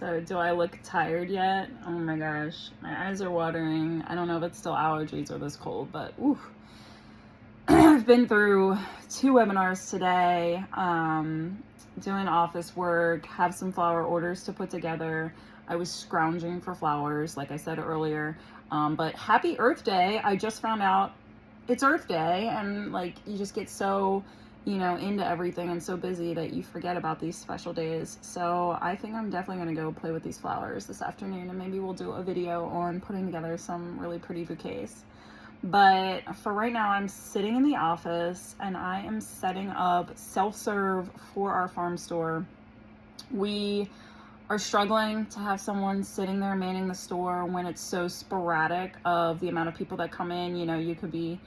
So do I look tired yet? Oh my gosh, my eyes are watering. I don't know if it's still allergies or this cold, but ooh. I've been through 2 webinars today, doing office work, have some flower orders to put together. I was scrounging for flowers, like I said earlier. But happy Earth Day. I just found out it's Earth Day, and like you just get so, into everything and so busy that you forget about these special days. So I think I'm definitely going to go play with these flowers this afternoon, and maybe we'll do a video on putting together some really pretty bouquets. But for right now, I'm sitting in the office and I am setting up self-serve for our farm store. We are struggling to have someone sitting there manning the store when it's so sporadic of the amount of people that come in. You could be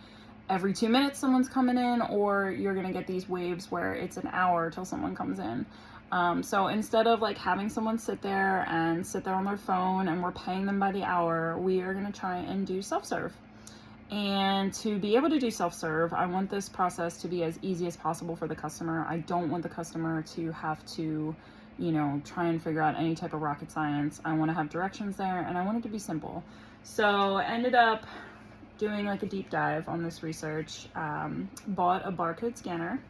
every 2 minutes someone's coming in, or you're gonna get these waves where it's an hour till someone comes in. So instead of like having someone sit there on their phone and we're paying them by the hour, we are gonna try and do self-serve. And to be able to do self-serve, I want this process to be as easy as possible for the customer. I don't want the customer to have to, try and figure out any type of rocket science. I want to have directions there, and I want it to be simple. So I ended up doing like a deep dive on this research, bought a barcode scanner,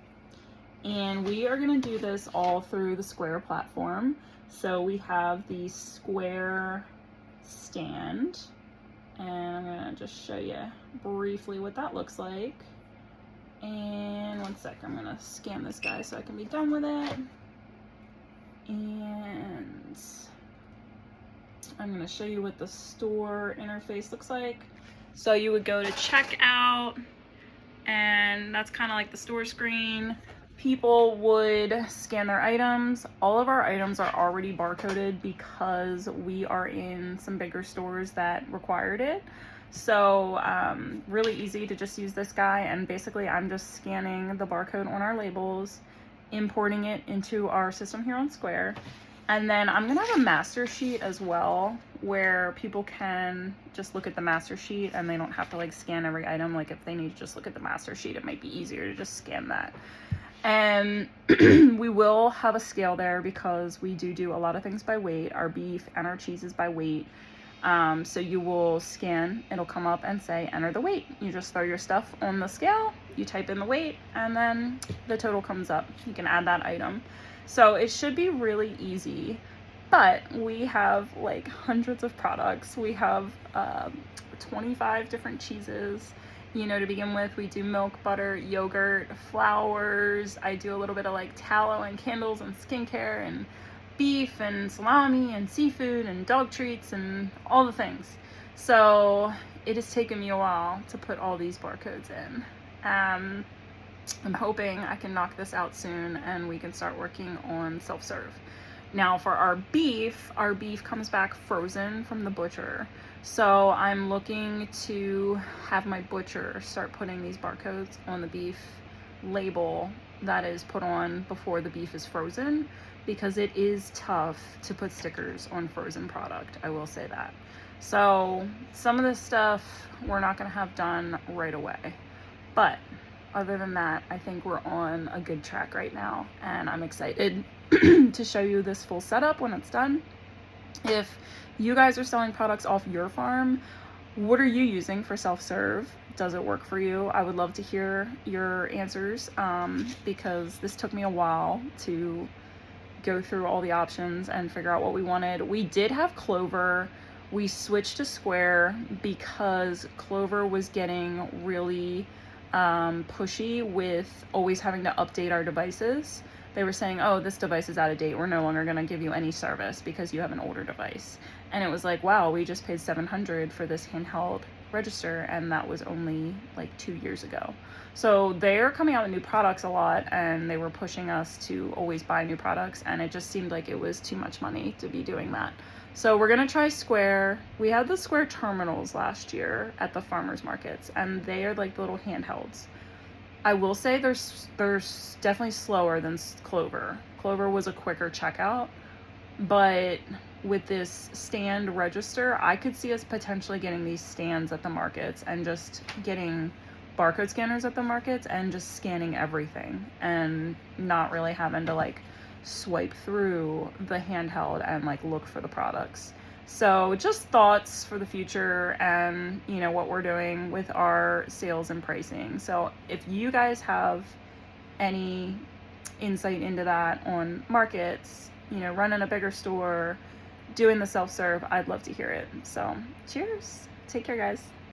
and we are going to do this all through the Square platform. So we have the Square stand, and I'm gonna just show you briefly what that looks like. And one sec, I'm gonna scan this guy so I can be done with it. And I'm gonna show you what the store interface looks like. So you would go to checkout, and that's kind of like the store screen. People would scan their items. All of our items are already barcoded because we are in some bigger stores that required it. So really easy to just use this guy, and basically I'm just scanning the barcode on our labels, importing it into our system here on Square. And then I'm gonna have a master sheet as well, where people can just look at the master sheet and they don't have to like scan every item. Like if they need to just look at the master sheet, it might be easier to just scan that. And we will have a scale there because we do a lot of things by weight. Our beef and our cheese is by weight. So you will scan, it'll come up and say enter the weight. You just throw your stuff on the scale, you type in the weight, and then the total comes up. You can add that item. So it should be really easy, but we have like hundreds of products. We have 25 different cheeses. To begin with, we do milk, butter, yogurt, flowers. I do a little bit of like tallow and candles and skincare and beef and salami and seafood and dog treats and all the things. So it has taken me a while to put all these barcodes in. I'm hoping I can knock this out soon and we can start working on self-serve. Now for our beef comes back frozen from the butcher. So I'm looking to have my butcher start putting these barcodes on the beef label that is put on before the beef is frozen, because it is tough to put stickers on frozen product. I will say that. So some of this stuff we're not gonna have done right away. But other than that, I think we're on a good track right now, and I'm excited to show you this full setup when it's done. If you guys are selling products off your farm, what are you using for self-serve? Does it work for you? I would love to hear your answers, because this took me a while to go through all the options and figure out what we wanted. We did have Clover. We switched to Square because Clover was getting really pushy with always having to update our devices. They were saying, oh, this device is out of date. We're no longer going to give you any service because you have an older device. And it was like, wow, we just paid $700 for this handheld register, and that was only like 2 years ago. So they're coming out with new products a lot, and they were pushing us to always buy new products, and it just seemed like it was too much money to be doing that. So we're gonna try Square. We had the Square terminals last year at the farmers markets, and they are like the little handhelds. I will say they're definitely slower than Clover. Clover was a quicker checkout, but with this stand register, I could see us potentially getting these stands at the markets and just getting barcode scanners at the markets and just scanning everything and not really having to like swipe through the handheld and like look for the products. So just thoughts for the future and, you know, what we're doing with our sales and pricing. So if you guys have any insight into that on markets, you know, running a bigger store, doing the self-serve, I'd love to hear it. So cheers. Take care, guys.